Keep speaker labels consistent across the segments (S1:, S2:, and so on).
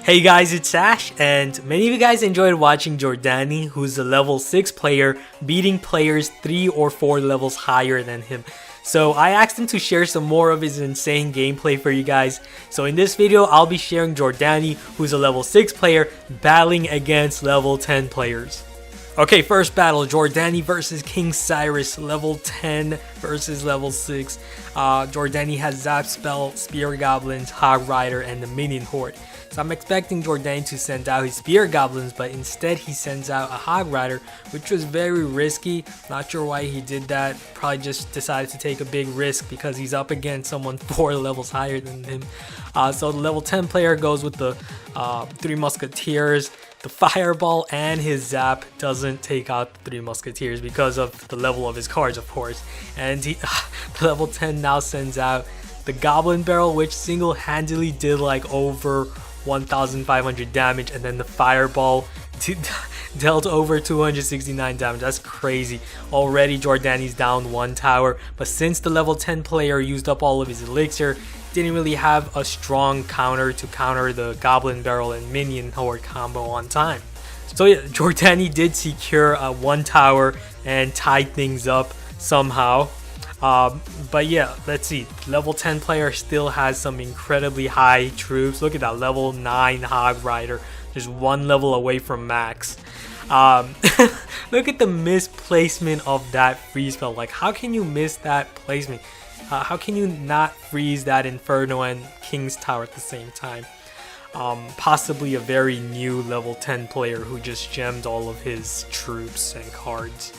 S1: Hey guys, it's Ash, and many of you guys enjoyed watching Jordanny, who's a level 6 player, beating players 3 or 4 levels higher than him. So I asked him to share some more of his insane gameplay for you guys. So in this video, I'll be sharing Jordanny, who's a level 6 player, battling against level 10 players. Okay, first battle, Jordanny versus King Cyrus, level 10 versus level 6. Jordanny has Zap Spell, Spear Goblins, Hog Rider, and the Minion Horde. So I'm expecting Jordanny to send out his Spear Goblins, but instead he sends out a Hog Rider, which was very risky. Not sure why he did that. Probably just decided to take a big risk because he's up against someone 4 levels higher than him. So the level 10 player goes with the 3 Musketeers, the Fireball, and his Zap doesn't take out the 3 Musketeers because of the level of his cards, of course. And the level 10 now sends out the Goblin Barrel, which single-handedly did like over 1,500 damage, and then the Fireball dealt over 269 damage. That's crazy. Already Jordanny's down 1 tower, but since the level 10 player used up all of his elixir, didn't really have a strong counter to counter the Goblin Barrel and Minion Horde combo on time. So yeah, Jordanny did secure 1 tower and tied things up somehow. But yeah, let's see. Level 10 player still has some incredibly high troops. Look at that, level 9 Hog Rider, just 1 level away from max. Look at the misplacement of that freeze spell. Like, how can you miss that placement? How can you not freeze that Inferno and King's Tower at the same time? Possibly a very new level 10 player who just gemmed all of his troops and cards.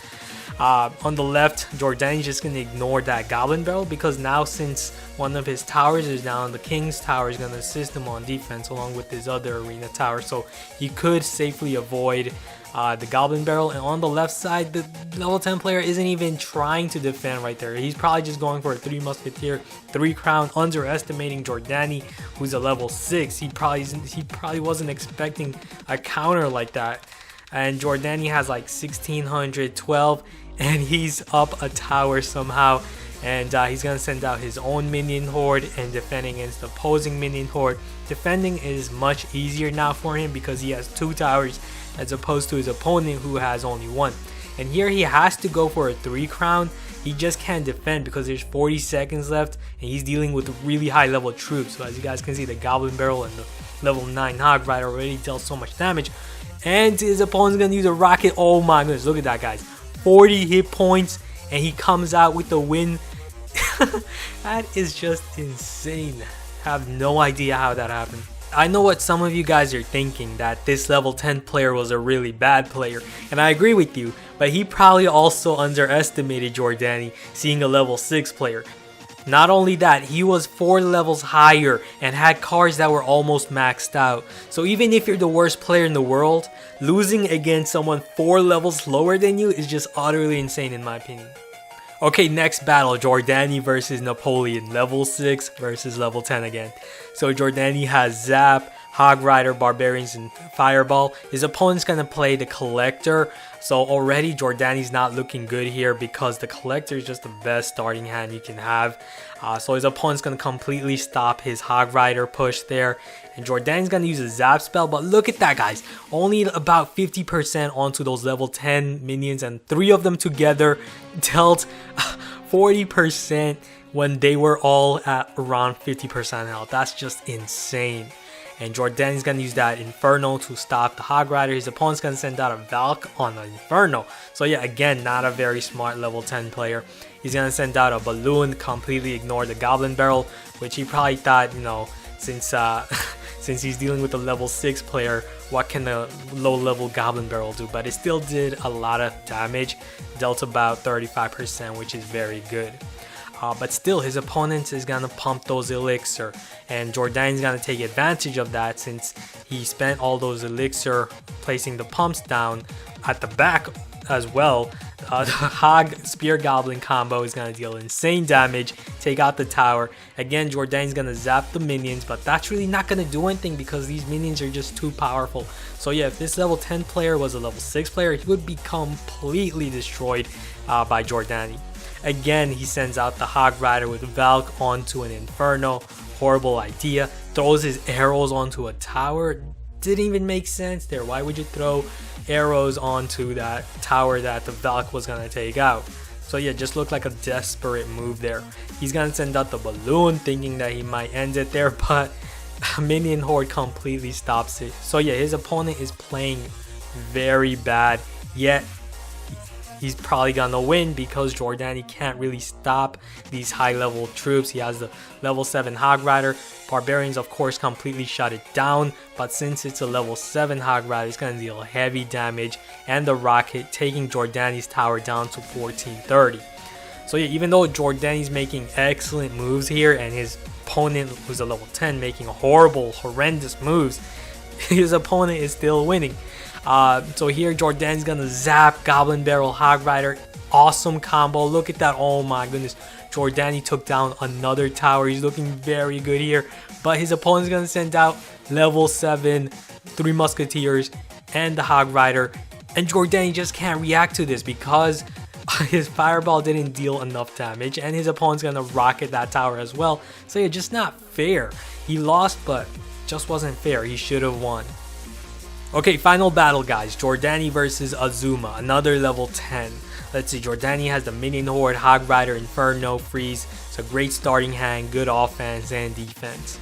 S1: On the left, Jordanny's just going to ignore that Goblin Barrel because now since one of his towers is down, the King's Tower is going to assist him on defense along with his other arena tower. So he could safely avoid the Goblin Barrel. And on the left side, the level 10 player isn't even trying to defend right there. He's probably just going for a 3 Musketeer, 3 Crown, underestimating Jordanny, who's a level 6. He probably wasn't expecting a counter like that. And Jordanny has like 1,612, and he's up a tower somehow. And he's going to send out his own Minion Horde and defending against the opposing Minion Horde. Defending is much easier now for him because he has 2 towers as opposed to his opponent who has only 1. And here he has to go for a 3 Crown. He just can't defend because there's 40 seconds left and he's dealing with really high level troops. So as you guys can see, the Goblin Barrel and the level 9 Hog Rider already dealt so much damage. And his opponent's going to use a rocket. Oh my goodness, look at that, guys. 40 hit points and he comes out with the win. That is just insane. I have no idea how that happened. I know what some of you guys are thinking, that this level 10 player was a really bad player, and I agree with you, but he probably also underestimated Jordanny, seeing a level 6 player. Not only that, he was 4 levels higher and had cards that were almost maxed out. So even if you're the worst player in the world, losing against someone 4 levels lower than you is just utterly insane in my opinion. Okay, next battle, Jordanny versus Napoleon, level 6 versus level 10 again. So Jordanny has Zap, Hog Rider, Barbarians, and Fireball. His opponent's going to play the Collector. So already Jordanny's not looking good here because the Collector is just the best starting hand you can have. So his opponent's going to completely stop his Hog Rider push there. And Jordanny's going to use a Zap spell. But look at that, guys. Only about 50% onto those level 10 minions. And 3 of them together dealt 40% when they were all at around 50% health. That's just insane. And Jordanny's going to use that Inferno to stop the Hog Rider. His opponent's going to send out a Valk on the Inferno. So yeah, again, not a very smart level 10 player. He's going to send out a Balloon, completely ignore the Goblin Barrel, which he probably thought, you know, since he's dealing with a level 6 player, what can a low level Goblin Barrel do? But it still did a lot of damage, dealt about 35%, which is very good. But still, his opponent is going to pump those elixir, and Jordanny's going to take advantage of that since he spent all those elixir placing the pumps down at the back as well. The Hog Spear Goblin combo is going to deal insane damage, take out the tower. Again, Jordanny's going to zap the minions, but that's really not going to do anything because these minions are just too powerful. So yeah, if this level 10 player was a level 6 player, he would be completely destroyed by Jordanny. Again, he sends out the Hog Rider with Valk onto an Inferno. Horrible idea. Throws his arrows onto a tower. Didn't even make sense there. Why would you throw arrows onto that tower that the Valk was going to take out? So yeah, just looked like a desperate move there. He's going to send out the balloon thinking that he might end it there, but Minion Horde completely stops it. So yeah, his opponent is playing very bad, yet he's probably gonna win because Jordanny can't really stop these high level troops. He has the level 7 Hog Rider. Barbarians of course completely shut it down, but since it's a level 7 Hog Rider, it's gonna deal heavy damage, and the rocket taking Jordanny's tower down to 1430. So yeah, even though Jordanny's making excellent moves here and his opponent who's a level 10 making horrendous moves, his opponent is still winning. So here Jordanny's gonna zap Goblin Barrel Hog Rider. Awesome combo. Look at that. Oh my goodness. Jordanny took down another tower. He's looking very good here. But his opponent's gonna send out level 7 3 Musketeers and the Hog Rider. And Jordanny just can't react to this because his Fireball didn't deal enough damage. And his opponent's gonna rocket that tower as well. So yeah, just not fair. He lost, but just wasn't fair. He should have won. Okay, final battle guys, Jordanny versus Azuma, another level 10. Let's see, Jordanny has the Minion Horde, Hog Rider, Inferno, Freeze. It's a great starting hand, good offense and defense.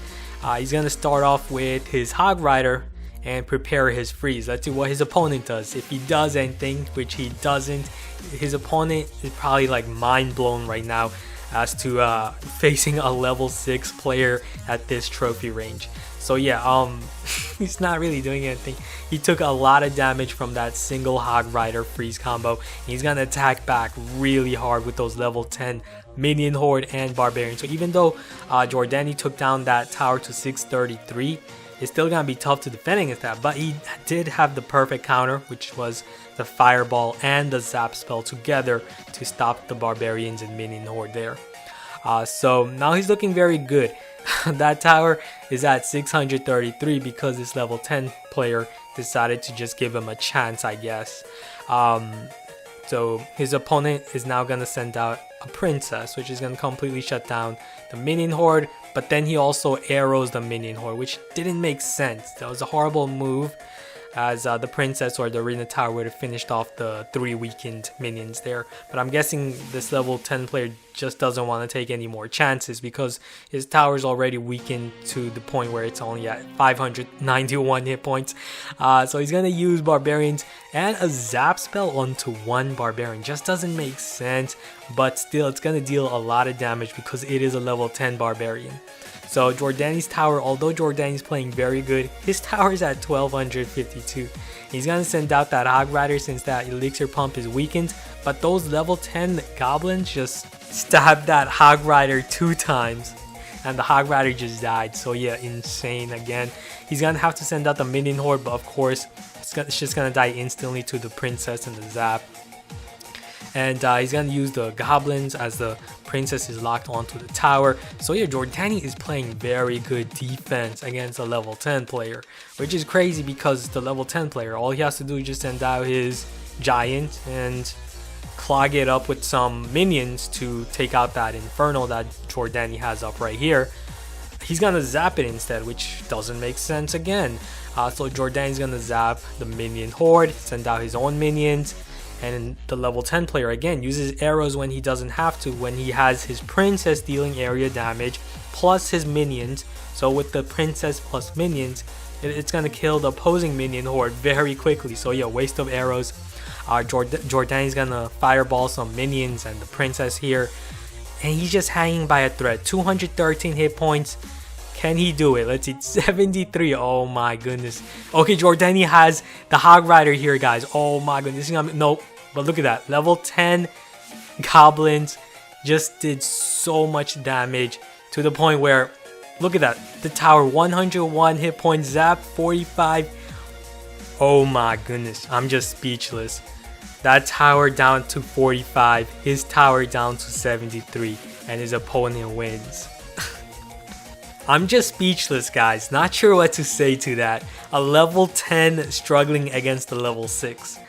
S1: He's going to start off with his Hog Rider and prepare his Freeze. Let's see what his opponent does. If he does anything, which he doesn't, his opponent is probably like mind blown right now as to facing a level 6 player at this trophy range. So yeah, he's not really doing anything. He took a lot of damage from that single Hog Rider Freeze combo. He's gonna attack back really hard with those level 10 Minion Horde and Barbarian. So even though Jordanny took down that tower to 633, it's still gonna be tough to defend against that. But he did have the perfect counter, which was the Fireball and the Zap spell together to stop the Barbarians and Minion Horde there. So now he's looking very good. That tower is at 633 because this level 10 player decided to just give him a chance, I guess. So his opponent is now going to send out a Princess, which is going to completely shut down the Minion Horde, but then he also arrows the Minion Horde, which didn't make sense. That was a horrible move, as the Princess or the Arena Tower would have finished off the 3 weakened minions there. But I'm guessing this level 10 player just doesn't want to take any more chances because his tower is already weakened to the point where it's only at 591 hit points. So he's going to use Barbarians and a Zap spell onto one Barbarian. Just doesn't make sense, but still it's going to deal a lot of damage because it is a level 10 Barbarian. So Jordanny's tower, although Jordanny's playing very good, his tower is at 1252. He's going to send out that Hog Rider since that Elixir Pump is weakened, but those level 10 goblins just stabbed that Hog Rider 2 times, and the Hog Rider just died. So yeah, insane again. He's going to have to send out the Minion Horde, but of course, it's just going to die instantly to the Princess and the Zap. And he's going to use the Goblins as the Princess is locked onto the tower. So yeah, Jordanny is playing very good defense against a level 10 player, which is crazy because the level 10 player, all he has to do is just send out his Giant and clog it up with some minions to take out that Inferno that Jordanny has up right here. He's going to zap it instead, which doesn't make sense again. So Jordanny's going to zap the Minion Horde, send out his own minions. And the level 10 player again uses arrows when he doesn't have to, when he has his Princess dealing area damage plus his minions. So with the Princess plus minions, it's going to kill the opposing Minion Horde very quickly. So yeah, waste of arrows. Jordanny's going to fireball some minions and the Princess here. And he's just hanging by a thread. 213 hit points. Can he do it? Let's see, 73. Oh my goodness. Okay, Jordanny has the Hog Rider here, guys. Oh my goodness. No, but look at that. Level 10 goblins just did so much damage to the point where, look at that. The tower, 101 hit points, zap, 45. Oh my goodness. I'm just speechless. That tower down to 45. His tower down to 73. And his opponent wins. I'm just speechless, guys. Not sure what to say to that. A level 10 struggling against a level 6.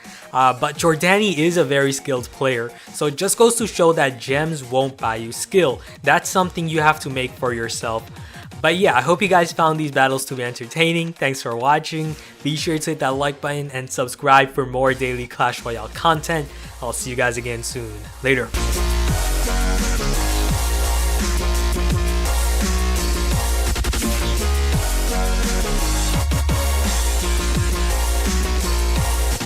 S1: But Jordanny is a very skilled player, so it just goes to show that gems won't buy you skill. That's something you have to make for yourself. But yeah, I hope you guys found these battles to be entertaining. Thanks for watching. Be sure to hit that like button and subscribe for more daily Clash Royale content. I'll see you guys again soon. Later.